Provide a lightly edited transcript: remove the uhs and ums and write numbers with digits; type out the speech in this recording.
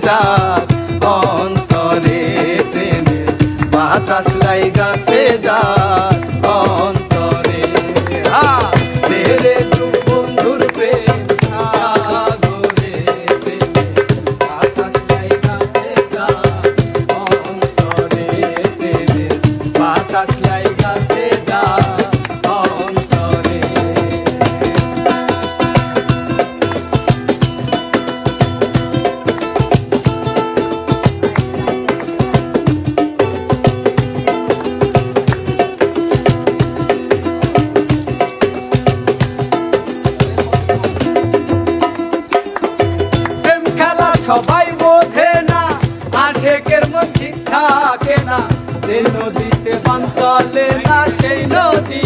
যাক অন্তরে প্রেমের বাতাস লাইগাছে যাক অন্তরে তেরে যুগ বন্ধুর প্রেম সাগরে প্রেমের বাতাস লাইগাছে যাক অন্তরে প্রেমের বাতাস লাইগাছে যাক অন্তরে। সবাই বোঝে না আশেকের মন ঠিক থাকে না, যে নদীতে বান চলে না সেই নদী